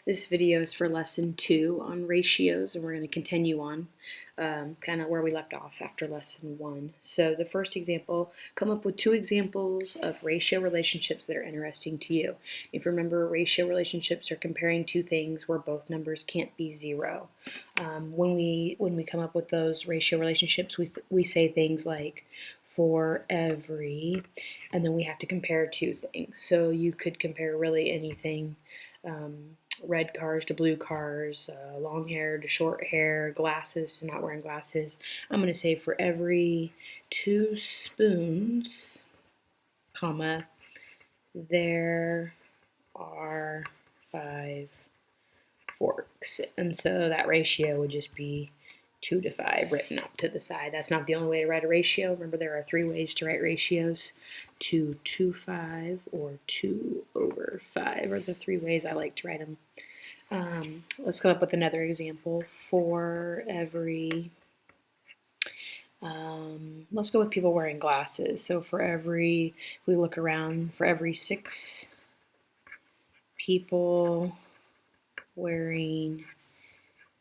This video is for lesson 2 on ratios, and we're going to continue on kind of where we left off after lesson 1. So the first example, come up with 2 examples of ratio relationships that are interesting to you. If you remember, ratio relationships are comparing two things where both numbers can't be 0. When we come up with those ratio relationships, we say things like for every, and then we have to compare two things. So you could compare really anything, red cars to blue cars, long hair to short hair, glasses to not wearing glasses. I'm going to say for every 2 spoons, comma, there are 5 forks. And so that ratio would just be 2 to 5 written up to the side. That's not the only way to write a ratio. Remember, there are 3 ways to write ratios. 2 to 5 or 2 over 5 are the 3 ways I like to write them. Let's come up with another example. For every, let's go with people wearing glasses. So for every, if we look around, for every 6 people wearing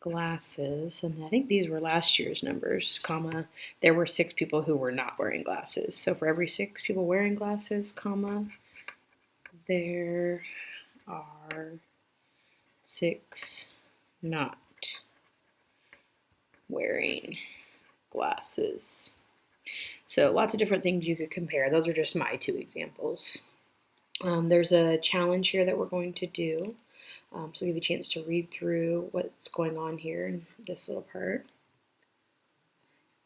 glasses, and I think these were last year's numbers, comma, there were 6 people who were not wearing glasses. So for every 6 people wearing glasses, comma, there are 6 not wearing glasses. So lots of different things you could compare. Those are just my 2 examples. There's a challenge here that we're going to do. So I'll give you a chance to read through what's going on here in this little part.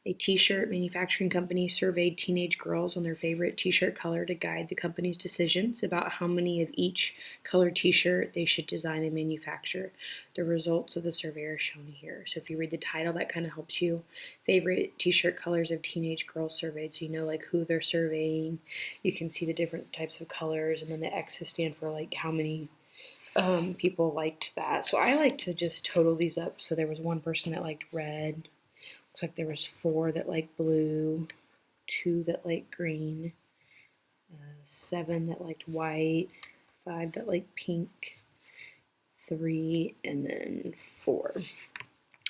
A t-shirt manufacturing company surveyed teenage girls on their favorite t-shirt color to guide the company's decisions about how many of each colored t-shirt they should design and manufacture. The results of the survey are shown here. So if you read the title, that kind of helps you. Favorite t-shirt colors of teenage girls surveyed, so you know like who they're surveying. You can see the different types of colors, and then the X's stand for like how many people liked that. So I like to just total these up. So there was one person that liked red. Looks like there was 4 that liked blue, 2 that liked green, 7 that liked white, 5 that liked pink, 3, and then 4.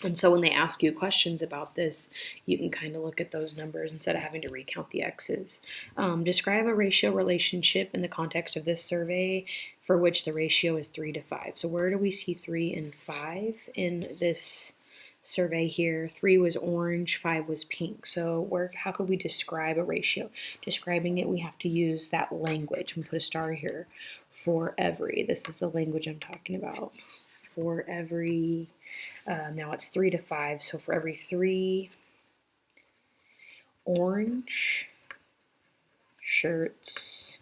And so when they ask you questions about this, you can kind of look at those numbers instead of having to recount the X's. Describe a ratio relationship in the context of this survey for which the ratio is 3 to 5. So where do we see 3 and 5 in this survey here? 3 was orange, 5 was pink. So how could we describe a ratio? Describing it, we have to use that language. I'm going to put a star here. For every, this is the language I'm talking about. For every, now it's 3 to 5, so for every 3 orange shirts,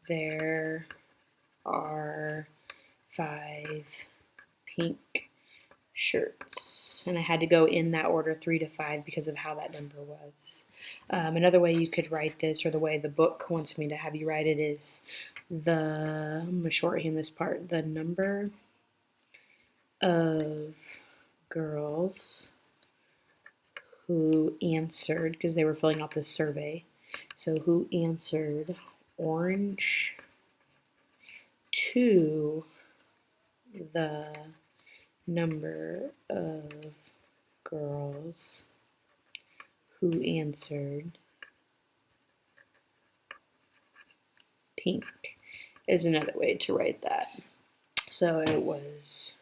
there are 5 pink shirts. And I had to go in that order 3 to 5 because of how that number was. Another way you could write this, or the way the book wants me to have you write it, is I'm going to shorthand this part, the number of girls who answered, because they were filling out this survey, so who answered orange to the number of girls who answered pink is another way to write that. So it was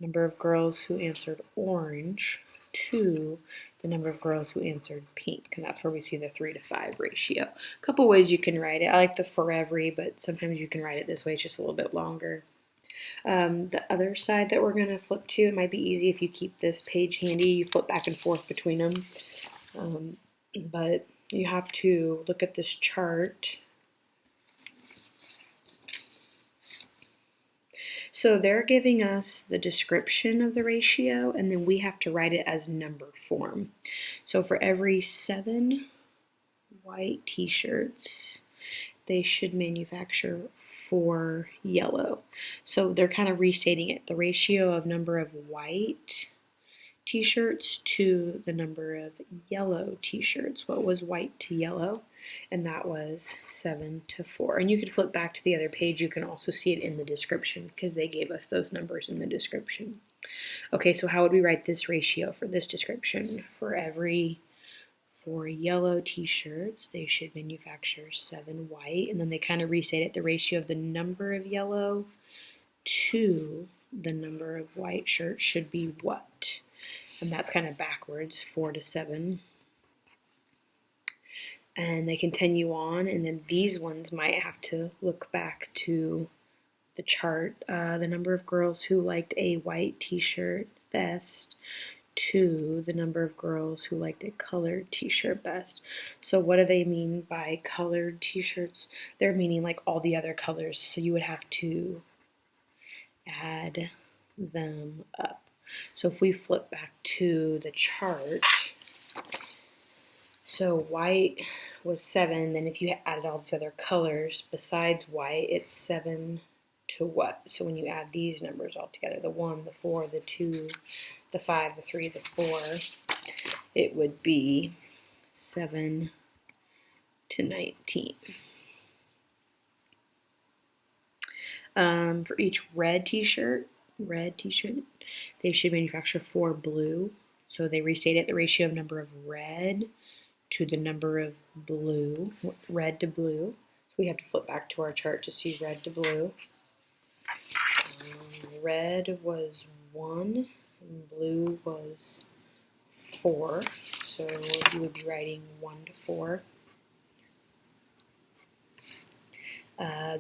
number of girls who answered orange to the number of girls who answered pink, and that's where we see the 3 to 5 ratio. A couple ways you can write it. I like the for every, but sometimes you can write it this way. It's just a little bit longer. The other side that we're going to flip to, it might be easy if you keep this page handy. You flip back and forth between them, but you have to look at this chart. So they're giving us the description of the ratio, and then we have to write it as number form. So for every 7 white t-shirts, they should manufacture 4 yellow. So they're kind of restating it. The ratio of number of white t-shirts to the number of yellow t-shirts. What was white to yellow? And that was 7 to 4. And you could flip back to the other page. You can also see it in the description because they gave us those numbers in the description. Okay, so how would we write this ratio for this description? For yellow t-shirts, they should manufacture 7 white, and then they kind of restate it, the ratio of the number of yellow to the number of white shirts should be what? And that's kind of backwards, 4 to 7. And they continue on, and then these ones might have to look back to the chart, the number of girls who liked a white t-shirt best to the number of girls who liked a colored t-shirt best. So what do they mean by colored t-shirts? They're meaning like all the other colors, so you would have to add them up. So if we flip back to the chart, so white was 7, then if you added all these other colors besides white, it's 7 to what? So when you add these numbers all together, the 1, the 4, the 2, the 5, the 3, the 4, it would be 7 to 19. For each red t-shirt, they should manufacture 4 blue. So they restate it, the ratio of number of red to the number of blue, red to blue. So we have to flip back to our chart to see red to blue. Red was 1 and blue was 4. So you would be writing 1 to 4.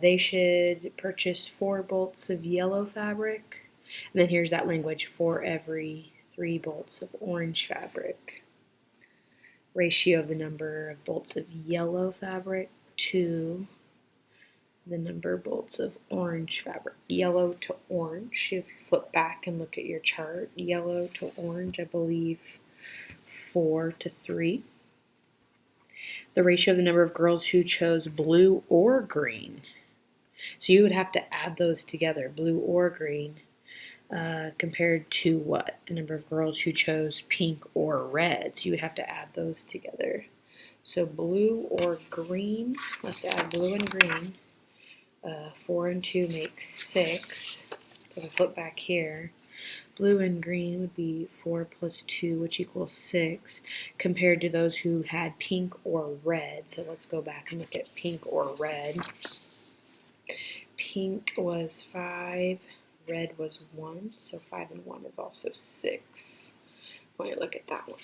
They should purchase 4 bolts of yellow fabric. And then here's that language, for every 3 bolts of orange fabric. Ratio of the number of bolts of yellow fabric to the number of bolts of orange fabric. Yellow to orange, if you flip back and look at your chart, yellow to orange, I believe 4 to 3. The ratio of the number of girls who chose blue or green. So you would have to add those together, blue or green, compared to what? The number of girls who chose pink or red. So you would have to add those together. So blue or green, let's add blue and green. 4 and 2 make 6. So if I flip back here, blue and green would be 4 plus 2, which equals 6, compared to those who had pink or red. So let's go back and look at pink or red. Pink was 5, red was 1, so 5 and 1 is also 6. When I look at that one.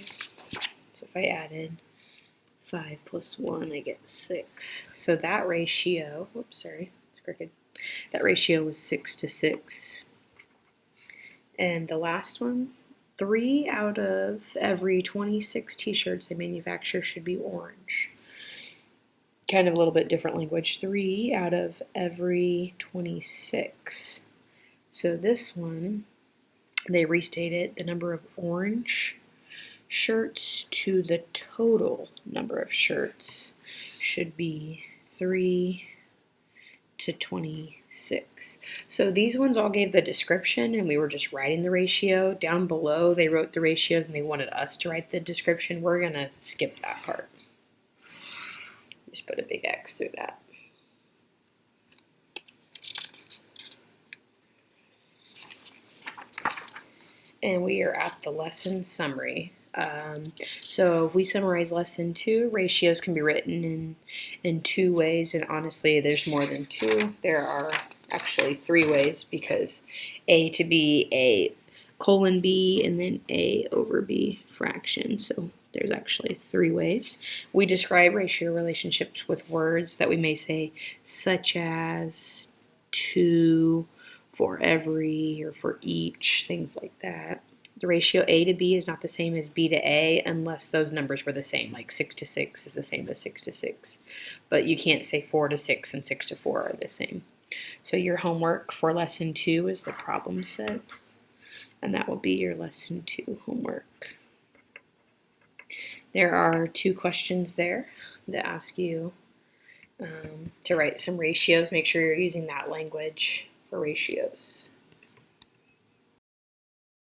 So if I added 5 plus 1, I get 6. So that ratio, whoops, sorry, it's crooked. That ratio was 6 to 6. And the last one, 3 out of every 26 t-shirts they manufacture should be orange. Kind of a little bit different language. 3 out of every 26. So this one, they restated the number of orange shirts to the total number of shirts should be 3 to 26. So these ones all gave the description and we were just writing the ratio. Down below they wrote the ratios and they wanted us to write the description. We're going to skip that part. Just put a big X through that. And we are at the lesson summary. So if we summarize lesson 2, ratios can be written in 2 ways, and honestly there's more than 2. There are actually 3 ways, because A to B, A colon B, and then A over B fraction. So there's actually 3 ways. We describe ratio relationships with words that we may say, such as, to, for every, or for each, things like that. The ratio A to B is not the same as B to A unless those numbers were the same, like 6 to 6 is the same as 6 to 6. But you can't say 4 to 6 and 6 to 4 are the same. So your homework for lesson 2 is the problem set, and that will be your lesson 2 homework. There are 2 questions there that ask you to write some ratios. Make sure you're using that language for ratios.